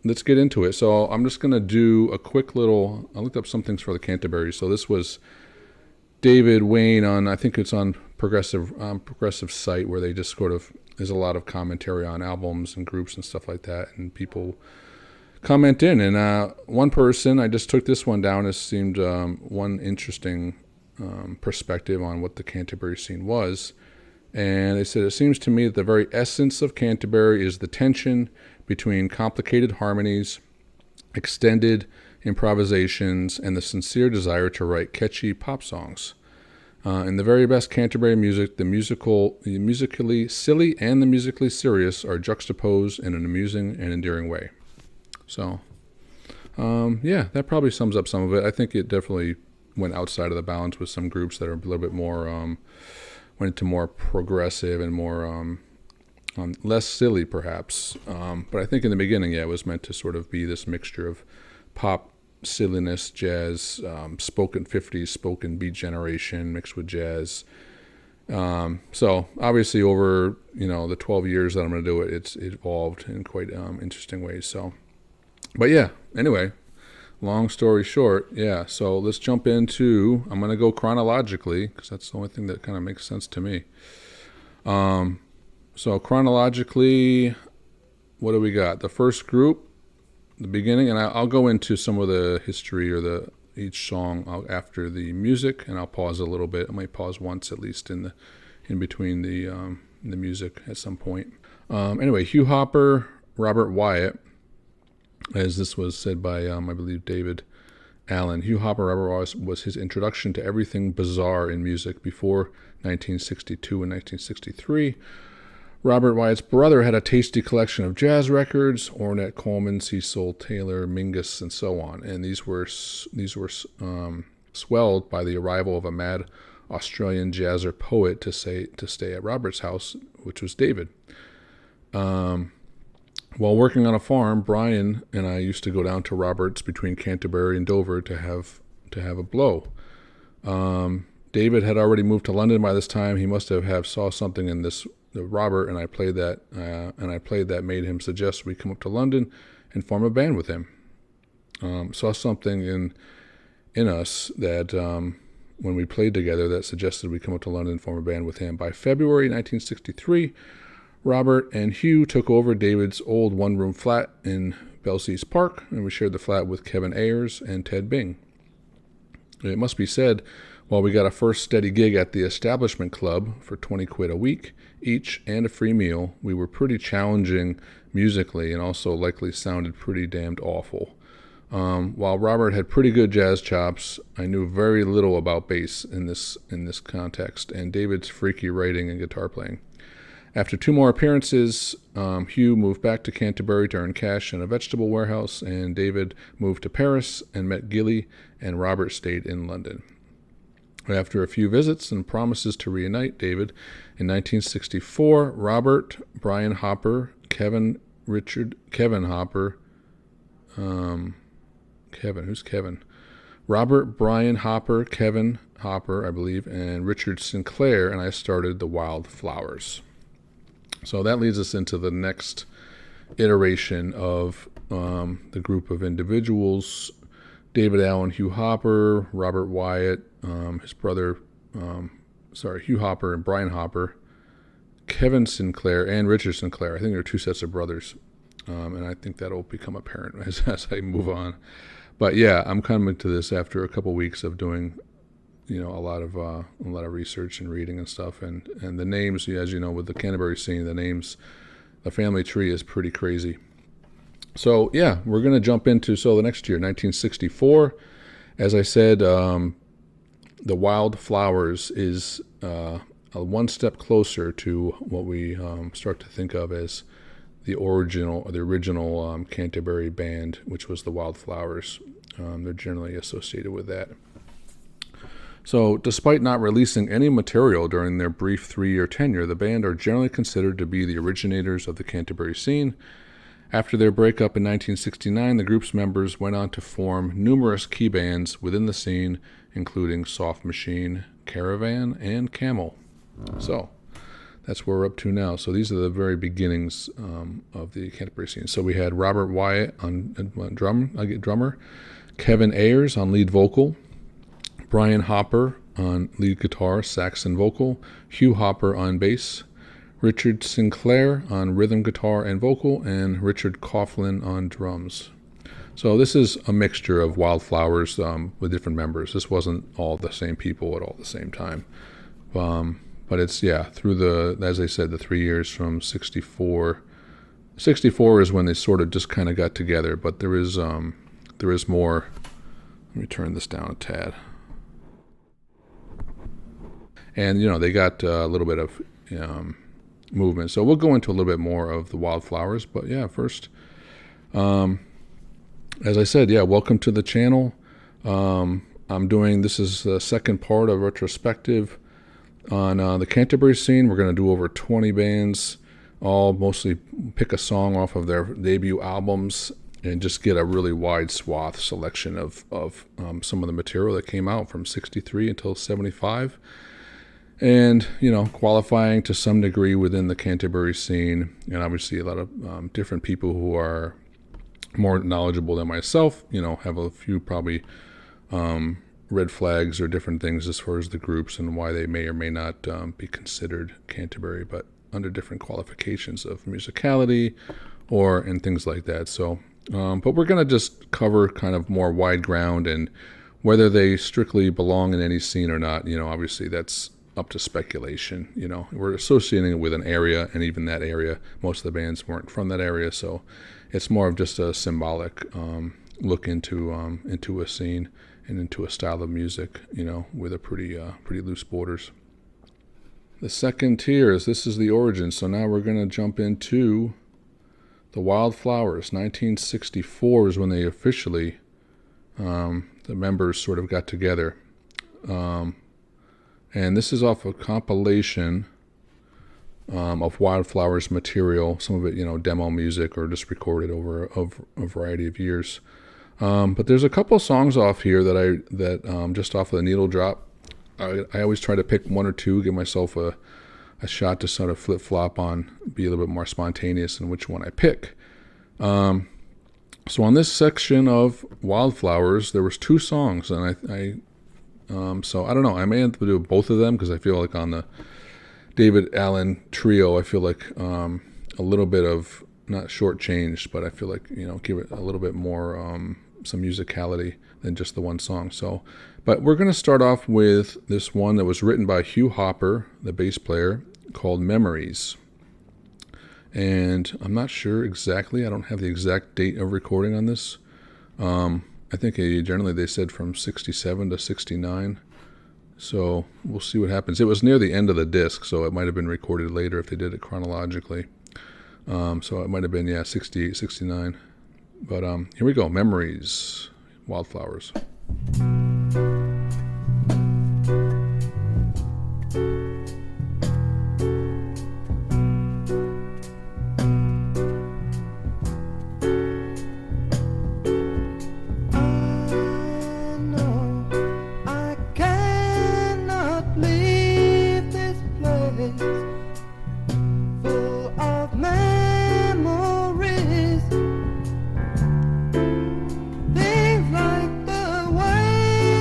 let's get into it. So I'm just going to do a quick little, I looked up some things for the Canterbury. So this was David Wayne on, I think it's on Progressive site, where they just sort of, there's a lot of commentary on albums and groups and stuff like that, and people comment in. And one person, I just took this one down, as seemed one interesting perspective on what the Canterbury scene was. And they said, it seems to me that the very essence of Canterbury is the tension between complicated harmonies, extended improvisations, and the sincere desire to write catchy pop songs. In the very best Canterbury music, the musically silly and the musically serious are juxtaposed in an amusing and endearing way. So, yeah, that probably sums up some of it. I think it definitely went outside of the balance with some groups that are a little bit more, went into more progressive and more less silly, perhaps. But I think in the beginning, yeah, it was meant to sort of be this mixture of pop, silliness, jazz, spoken 50s, spoken beat generation mixed with jazz. So obviously over, the 12 years that I'm going to do it, it's evolved in quite interesting ways. So, but yeah, anyway, long story short, yeah. So let's jump into, I'm going to go chronologically because that's the only thing that kind of makes sense to me. So chronologically, what do we got? The first group, the beginning, and I'll go into some of the history or each song after the music, and I'll pause a little bit. I might pause once at least in between the music at some point. Anyway, Hugh Hopper, Robert Wyatt, as this was said by I believe David Allen. Hugh Hopper, Robert Wyatt was his introduction to everything bizarre in music before 1962 and 1963. Robert Wyatt's brother had a tasty collection of jazz records: Ornette Coleman, Cecil Taylor, Mingus, and so on. And these were swelled by the arrival of a mad Australian jazzer poet to stay at Robert's house, which was David. While working on a farm, Brian and I used to go down to Robert's between Canterbury and Dover to have a blow. David had already moved to London by this time. He must have saw something in this Robert, and I played that made him suggest we come up to London and form a band with him. Saw something in us that when we played together that suggested we come up to London and form a band with him. By February 1963, Robert and Hugh took over David's old one-room flat in Belsize Park, and we shared the flat with Kevin Ayers and Ted Bing. It must be said, while we got a first steady gig at the Establishment Club for 20 quid a week each and a free meal, we were pretty challenging musically and also likely sounded pretty damned awful. While Robert had pretty good jazz chops, I knew very little about bass in this context, and David's freaky writing and guitar playing. After 2 more appearances, Hugh moved back to Canterbury to earn cash in a vegetable warehouse, and David moved to Paris and met Gilly, and Robert stayed in London. After a few visits and promises to reunite David, in 1964, Robert, Brian Hopper, Kevin Hopper, who's Kevin? Robert, Brian Hopper, Kevin Hopper, I believe, and Richard Sinclair, and I started the Wilde Flowers. So that leads us into the next iteration of the group of individuals: David Allen, Hugh Hopper, Robert Wyatt, his brother, Hugh Hopper and Brian Hopper, Kevin Sinclair, and Richard Sinclair. I think there are 2 sets of brothers, and I think that'll become apparent as I move on. But yeah, I'm coming to this after a couple weeks of doing, a lot of research and reading and stuff, and the names, as you know, with the Canterbury scene, the family tree is pretty crazy. So yeah, we're going to jump into, the next year, 1964. As I said, the Wilde Flowers is one step closer to what we start to think of as the original Canterbury band, which was the Wilde Flowers. They're generally associated with that. So despite not releasing any material during their brief 3-year tenure, the band are generally considered to be the originators of the Canterbury scene. After their breakup in 1969, the group's members went on to form numerous key bands within the scene, including Soft Machine, Caravan, and Camel. So that's where we're up to now. So these are the very beginnings of the Canterbury scene. So we had Robert Wyatt on drummer, Kevin Ayers on lead vocal, Brian Hopper on lead guitar, sax and vocal, Hugh Hopper on bass, Richard Sinclair on rhythm guitar and vocal, and Richard Coughlin on drums. So this is a mixture of Wildflowers with different members. This wasn't all the same people at all the same time. But it's, through as I said, the 3 years from 64. 64 is when they sort of just kind of got together, but there is more. Let me turn this down a tad. And, they got a little bit of movement. So we'll go into a little bit more of the Wildflowers. But first, as I said, welcome to the channel. This is the second part of Retrospective on the Canterbury scene. We're going to do over 20 bands, all mostly pick a song off of their debut albums and just get a really wide swath selection of some of the material that came out from 63 until 75. And, qualifying to some degree within the Canterbury scene, and obviously a lot of different people who are more knowledgeable than myself, have a few probably red flags or different things as far as the groups and why they may or may not be considered Canterbury, but under different qualifications of musicality and things like that. So, but we're going to just cover kind of more wide ground, and whether they strictly belong in any scene or not, obviously that's up to speculation. We're associating it with an area, and even that area, most of the bands weren't from that area, so it's more of just a symbolic look into a scene and into a style of music, with a pretty loose borders. The second tier this is the origin. So now we're going to jump into the Wildflowers. 1964 is when they officially, the members sort of got together. And this is off a compilation of Wildflowers material, some of it, demo music or just recorded over a variety of years. But there's a couple songs off here that just off of the needle drop. I always try to pick one or two, give myself a shot to sort of flip-flop on, be a little bit more spontaneous in which one I pick. So on this section of Wildflowers, there was 2 songs, and so I don't know. I may have to do both of them because I feel like on the David Allen trio, I feel like a little bit of, not shortchanged, but I feel like, give it a little bit more some musicality than just the one song. So, but we're going to start off with this one that was written by Hugh Hopper, the bass player, called Memories. And I'm not sure exactly. I don't have the exact date of recording on this. I think generally they said from 67 to 69. So we'll see what happens. It was near the end of the disc, so it might have been recorded later if they did it chronologically. So it might have been, 68, 69. But here we go. Memories, Wildflowers. Things like the way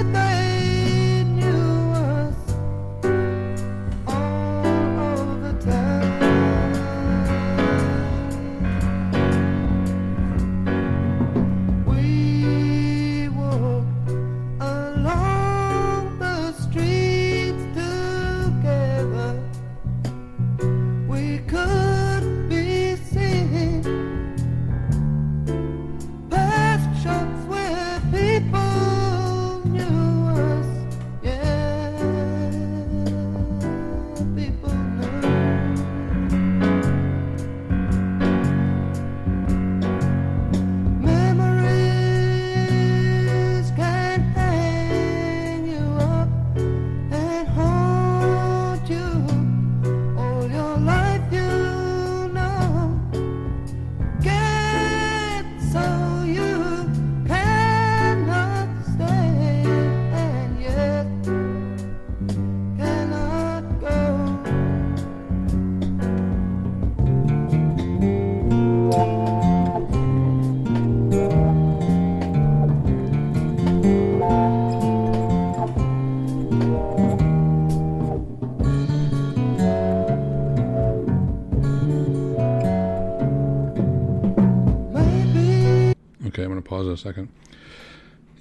Okay, I'm going to pause in a second.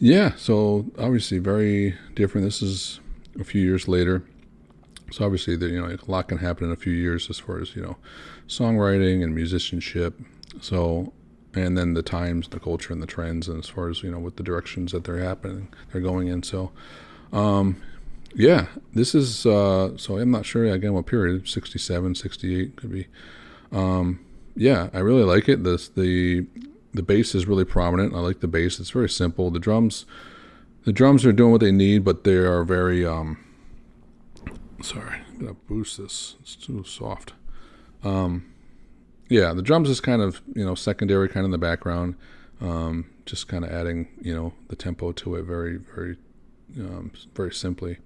Yeah, so obviously very different. This is a few years later. So obviously, a lot can happen in a few years as far as, songwriting and musicianship. So, and then the times, the culture, and the trends, and as far as, with the directions that they're going in. So, yeah, this is, so I'm not sure, again, what period, 67, 68 could be. Yeah, I really like it. The bass is really prominent. I like the bass. It's very simple. The drums are doing what they need, but they are very, sorry, I'm going to boost this. It's too soft. Yeah, the drums is kind of, secondary, kind of in the background, just kind of adding, the tempo to it very, very, very simply.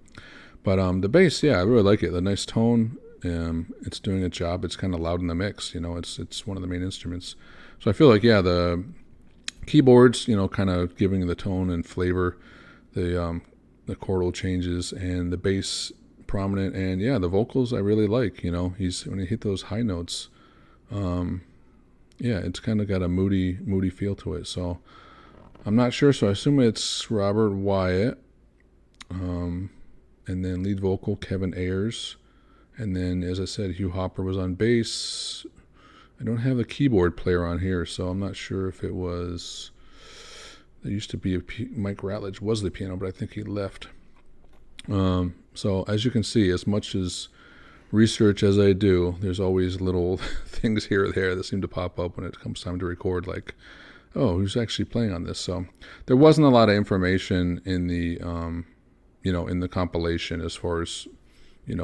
But the bass, yeah, I really like it. The nice tone, it's doing its job. It's kind of loud in the mix, it's one of the main instruments. So I feel like, yeah, the keyboards, kind of giving the tone and flavor, the chordal changes, and the bass prominent, and yeah, the vocals I really like. When he hit those high notes, yeah, it's kind of got a moody feel to it. So I'm not sure. So I assume it's Robert Wyatt, and then lead vocal Kevin Ayers, and then, as I said, Hugh Hopper was on bass. I don't have the keyboard player on here, so I'm not sure if it was. There used to be Mike Ratledge was the piano, but I think he left. So as you can see, as much as research as I do, there's always little things here or there that seem to pop up when it comes time to record, like, oh, who's actually playing on this? So there wasn't a lot of information in the, in the compilation as far as,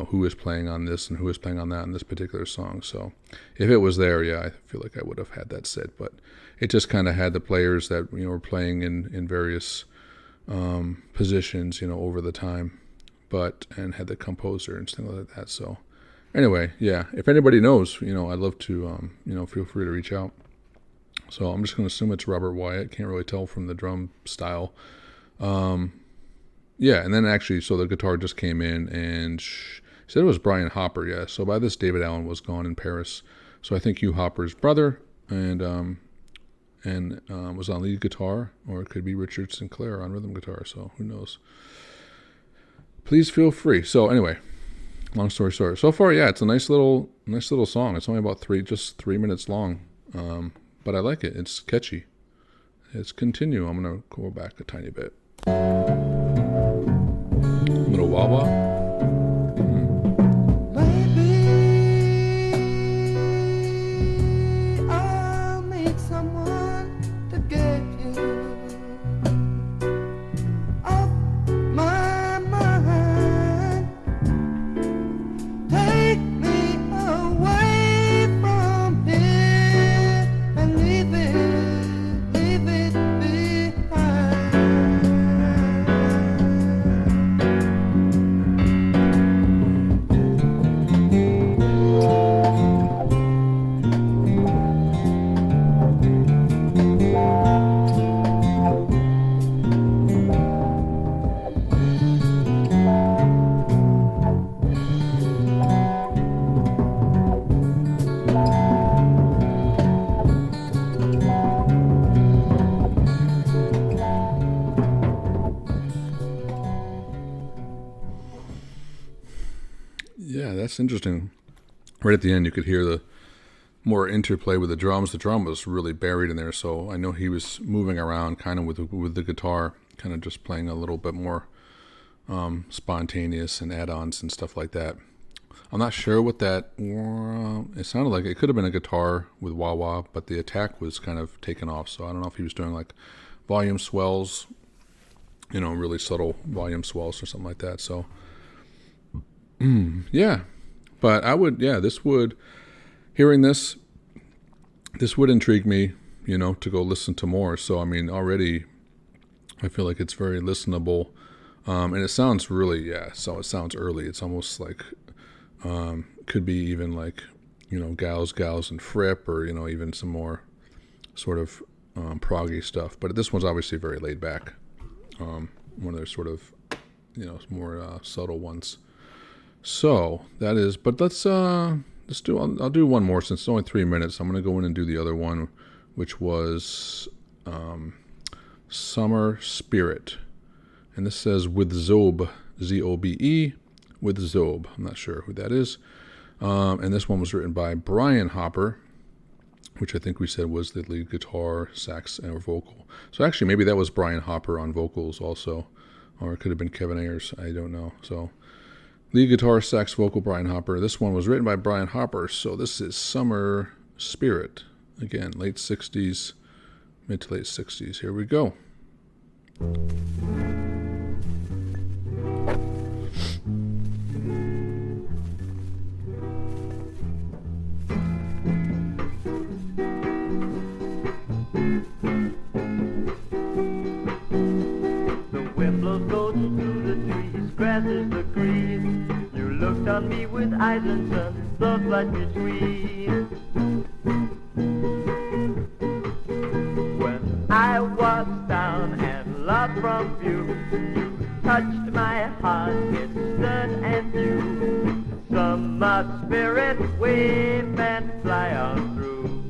who is playing on this and who is playing on that in this particular song. So if it was there, yeah, I feel like I would have had that set, but it just kind of had the players that, were playing in various positions, over the time, and had the composer and things like that. So anyway, yeah, if anybody knows, I'd love to, feel free to reach out. So I'm just going to assume it's Robert Wyatt. Can't really tell from the drum style. Yeah, and then actually, so the guitar just came in, and said it was Brian Hopper, yeah. So by this, David Allen was gone in Paris. So I think Hugh Hopper's brother, and was on lead guitar, or it could be Richard Sinclair on rhythm guitar, so who knows. Please feel free. So anyway, long story short. So far, yeah, it's a nice little song. It's only about 3 minutes long, but I like it. It's catchy. Let's continue. I'm going to go back a tiny bit. A little wah-wah. Yeah, that's interesting. Right at the end, you could hear the more interplay with the drums. The drum was really buried in there, so I know he was moving around kind of with the guitar, kind of just playing a little bit more spontaneous and add-ons and stuff like that. I'm not sure what that. It sounded like it could have been a guitar with wah-wah, but the attack was kind of taken off, so I don't know if he was doing like volume swells, really subtle volume swells or something like that. So yeah, but hearing this would intrigue me, to go listen to more. So, I mean, already I feel like it's very listenable. And it sounds really, so it sounds early. It's almost like, could be even like, Gals and Fripp, or, even some more sort of proggy stuff. But this one's obviously very laid back. One of their sort of, more subtle ones. So that is, but I'll do one more since it's only 3 minutes. I'm going to go in and do the other one, which was Summer Spirit. And this says with Zobe, Z-O-B-E, with Zobe. I'm not sure who that is. And this one was written by Brian Hopper, which I think we said was the lead guitar, sax, or vocal. So actually, maybe that was Brian Hopper on vocals also. Or it could have been Kevin Ayers. I don't know. So lead guitar, sax, vocal, Brian Hopper. This one was written by Brian Hopper. So this is Summer Spirit. Again, late 60s, mid to late 60s. Here we go. Grasses the green. You looked on me with eyes and sun, thoughts like me sweet. When I was down and lost from view, you touched my heart, it stood and you. Summer spirit, wave and fly on through.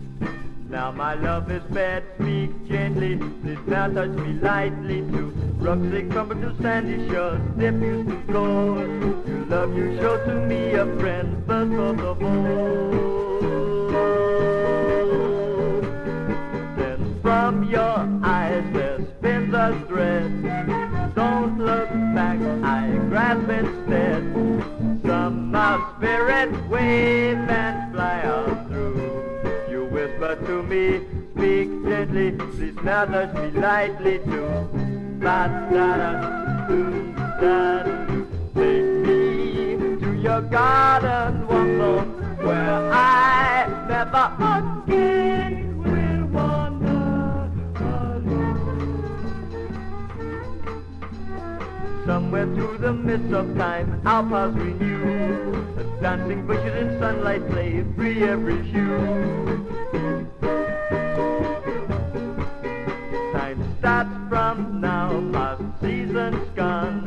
Now my love is bad, speak gently, please now touch me lightly too. Rough they crumble to sandy shores, step used to go. You love you show to me a friend, first of all. Then from your eyes there spins a thread. Don't look back, I grasp instead. Summer spirit, wave and fly on through. You whisper to me, speak gently, please now touch me lightly too. Ba-da-da-doo-da-doo. Take me to your garden once more, where I never again will wander alone. Somewhere through the midst of time, our paths renew. The dancing bushes in sunlight play free every hue. Time starts from now, past seasons gone.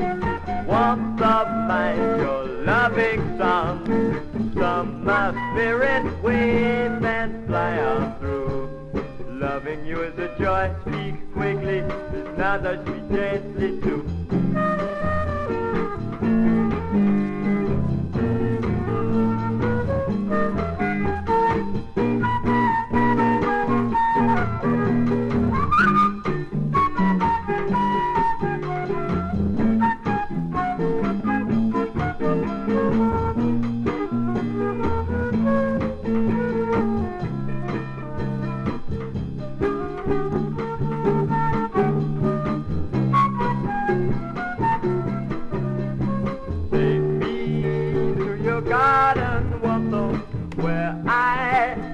Warmth of mind, your loving song. Summer spirit, wave and fly on through. Loving you is a joy, speak quickly, please now touch me gently too.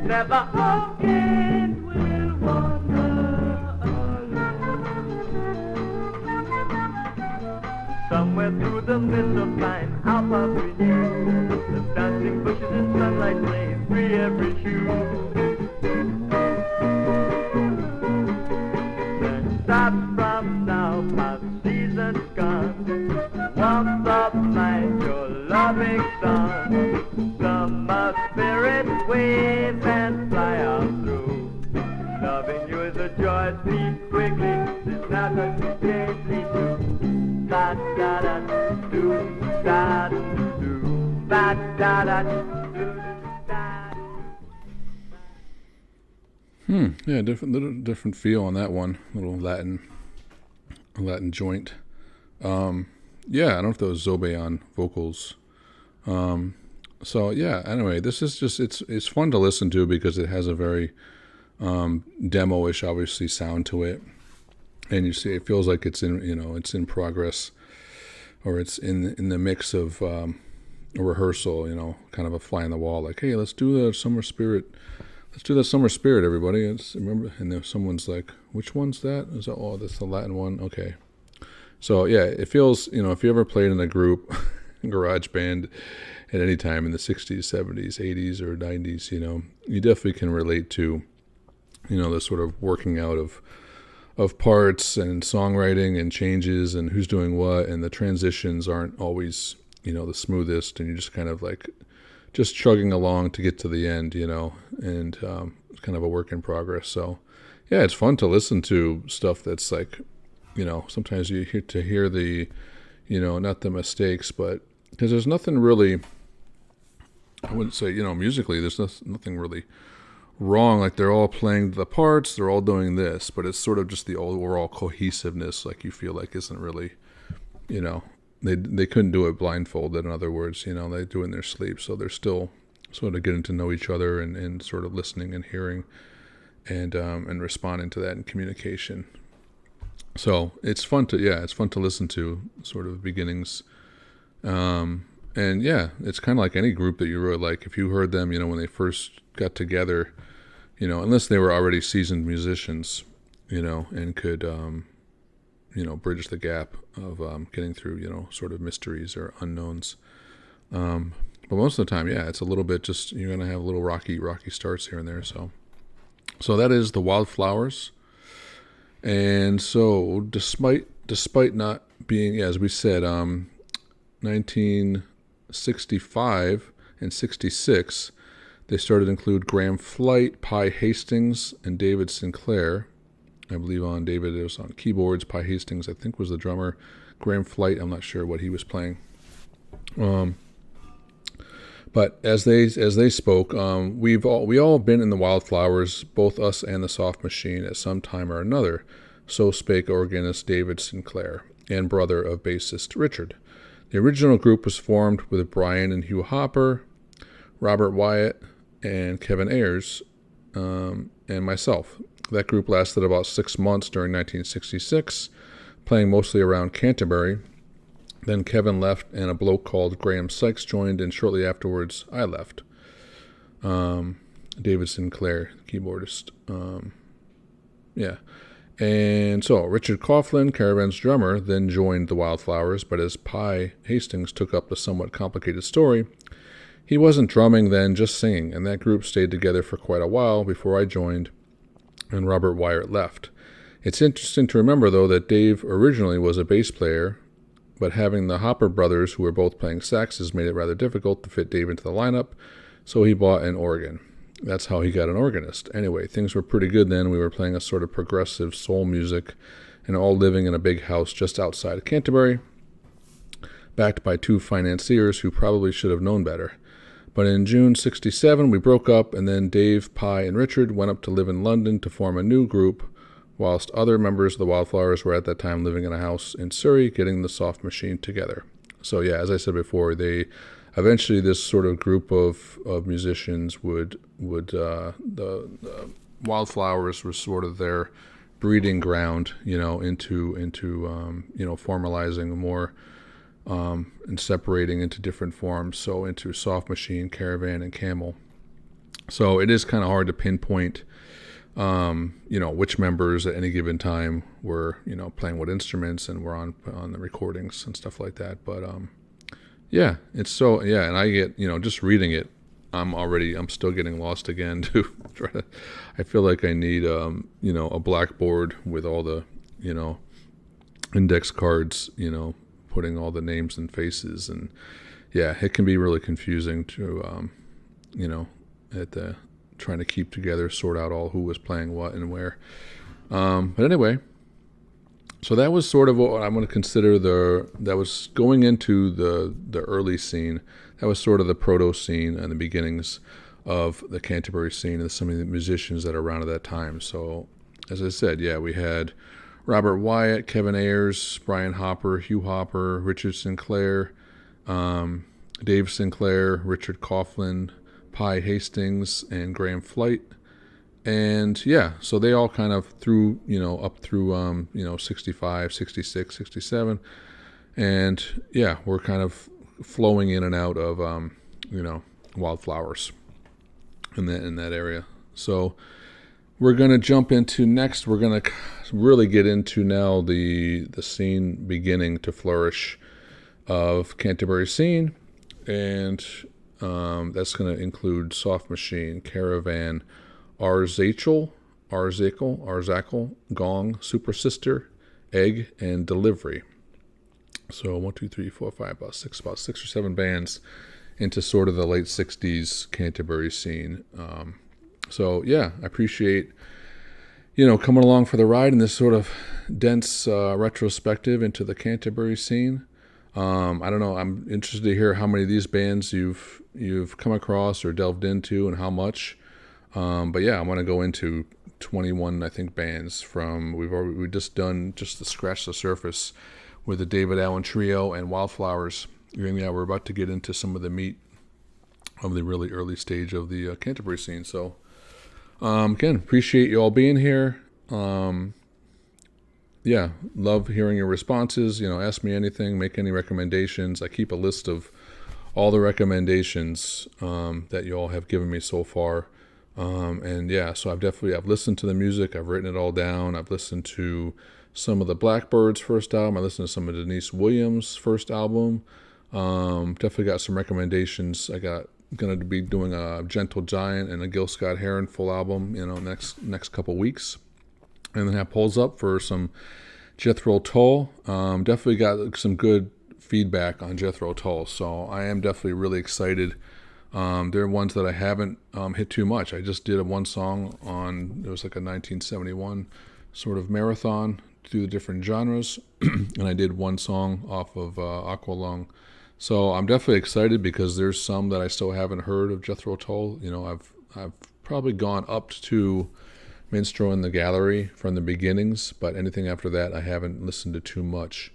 Never again will wander alone. Somewhere through the midst of time, our paths renew. The dancing bushes in sunlight play free every hue. Then start from now, past seasons gone. Warmth of mind, your loving song. Summer spirit, wave and fly on through. Loving you is a joy, speak quickly, this now touch me gently too. Da da da do da do da da da do da. Yeah, different feel on that one. Little Latin joint. Yeah, I don't know if that was Zobe on vocals. So yeah, anyway, this is just it's fun to listen to because it has a very demo-ish obviously sound to it, and you see it feels like it's in progress, or it's in the mix of a rehearsal, kind of a fly on the wall, like, hey, let's do that Summer Spirit, everybody. Remember, and then someone's like, which one's that? Is that, oh, that's the Latin one, okay. So yeah, it feels, if you ever played in a group, garage band at any time in the 60s, 70s, 80s, or 90s, you definitely can relate to, the sort of working out of parts and songwriting and changes and who's doing what, and the transitions aren't always, the smoothest, and you're just kind of like just chugging along to get to the end, and kind of a work in progress. So yeah, it's fun to listen to stuff that's like, sometimes you hear the, not the mistakes, but because there's nothing really, I wouldn't say, musically, there's nothing really wrong. Like they're all playing the parts, they're all doing this, but it's sort of just the overall cohesiveness, like you feel like isn't really, they couldn't do it blindfolded. In other words, they do it in their sleep, so they're still sort of getting to know each other and sort of listening and hearing and responding to that in communication. So it's fun to listen to sort of beginnings. And yeah, it's kind of like any group that you really like. If you heard them, when they first got together, unless they were already seasoned musicians, and could, bridge the gap of getting through, sort of mysteries or unknowns. But most of the time, yeah, it's a little bit just, you're going to have little rocky starts here and there. So that is the Wildflowers. And so despite not being, as we said, 1965 and 66, they started to include Graham Flight, Pye Hastings, and David Sinclair. I believe on David, it was on keyboards. Pye Hastings, I think, was the drummer. Graham Flight, I'm not sure what he was playing. But as they spoke, we all been in the Wildflowers, both us and the Soft Machine, at some time or another. So spake organist David Sinclair, and brother of bassist Richard. The original group was formed with Brian and Hugh Hopper, Robert Wyatt, and Kevin Ayers, and myself. That group lasted about 6 months during 1966, playing mostly around Canterbury. Then Kevin left, and a bloke called Graham Sykes joined, and shortly afterwards, I left. David Sinclair, keyboardist. Yeah. And so Richard Coughlin, Caravan's drummer, then joined the Wildflowers, but as Pye Hastings took up the somewhat complicated story, he wasn't drumming then, just singing, and that group stayed together for quite a while before I joined and Robert Wyatt left. It's interesting to remember, though, that Dave originally was a bass player, but having the Hopper brothers, who were both playing saxes, made it rather difficult to fit Dave into the lineup, so he bought an organ. That's how he got an organist. Anyway, things were pretty good then. We were playing a sort of progressive soul music and all living in a big house just outside of Canterbury, backed by two financiers who probably should have known better. But in June 67, we broke up, and then Dave, Pye, and Richard went up to live in London to form a new group, whilst other members of the Wildflowers were at that time living in a house in Surrey, getting the Soft Machine together. So yeah, as I said before, eventually this sort of group of musicians the Wildflowers was sort of their breeding ground, into formalizing more and separating into different forms. So into Soft Machine, Caravan, and Camel. So it is kind of hard to pinpoint, which members at any given time were, playing what instruments and were on the recordings and stuff like that. But yeah, it's so, yeah, and I get, just reading it, I'm still getting lost again to try to, I feel like I need, a blackboard with all the, index cards, putting all the names and faces, and yeah, it can be really confusing to, trying to keep together, sort out all who was playing what and where. But anyway, so that was sort of what I'm going to consider that was going into the early scene. That was sort of the proto scene and the beginnings of the Canterbury scene and some of the musicians that are around at that time. So, as I said, yeah, we had Robert Wyatt, Kevin Ayers, Brian Hopper, Hugh Hopper, Richard Sinclair, Dave Sinclair, Richard Coughlin, Pye Hastings, and Graham Flight. And yeah, so they all kind of up through 65, 66, 67. And yeah, we're kind of flowing in and out of Wildflowers in that area. So we're going to jump into next. We're going to really get into now the scene beginning to flourish of Canterbury scene, and that's going to include Soft Machine, Caravan, Arzacle, Gong, Super Sister, Egg, and Delivery. So 1, 2, 3, 4, 5, about six or seven bands into sort of the late 60s Canterbury scene. So yeah, I appreciate coming along for the ride in this sort of dense retrospective into the Canterbury scene. I don't know. I'm interested to hear how many of these bands you've come across or delved into, and how much. But yeah, I want to go into 21, I think, bands from we just done just to scratch the surface with the David Allen Trio and Wildflowers. Yeah, we're about to get into some of the meat of the really early stage of the Canterbury scene. So again, appreciate you all being here. Yeah, love hearing your responses. Ask me anything, make any recommendations. I keep a list of all the recommendations that you all have given me so far. And yeah, so I've listened to the music. I've written it all down. I've listened to some of the Blackbirds' first album. I listened to some of Denise Williams' first album. Definitely got some recommendations. Going to be doing a Gentle Giant and a Gil Scott-Heron full album, next couple weeks. And then have polls up for some Jethro Tull. Definitely got some good feedback on Jethro Tull, so I am definitely really excited. There are ones that I haven't hit too much. I just did one song it was like a 1971 sort of marathon through the different genres, and I did one song off of Aqualung. So I'm definitely excited because there's some that I still haven't heard of Jethro Tull. I've probably gone up to Minstrel in the Gallery from the beginnings, but anything after that I haven't listened to too much,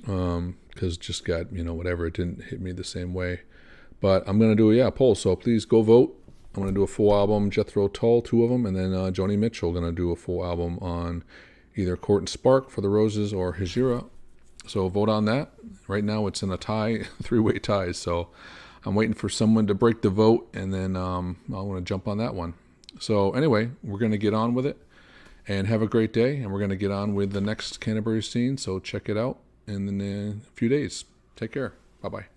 because just got whatever, it didn't hit me the same way. But I'm gonna do a poll, so please go vote. I'm gonna do a full album Jethro Tull, 2 of them, and then Joni Mitchell gonna do a full album on either Court and Spark for the Roses or Hejira. So vote on that. Right now it's in a tie, 3-way tie. So I'm waiting for someone to break the vote, and then I want to jump on that one. So anyway, we're going to get on with it, and have a great day. And we're going to get on with the next Canterbury scene. So check it out in a few days. Take care. Bye-bye.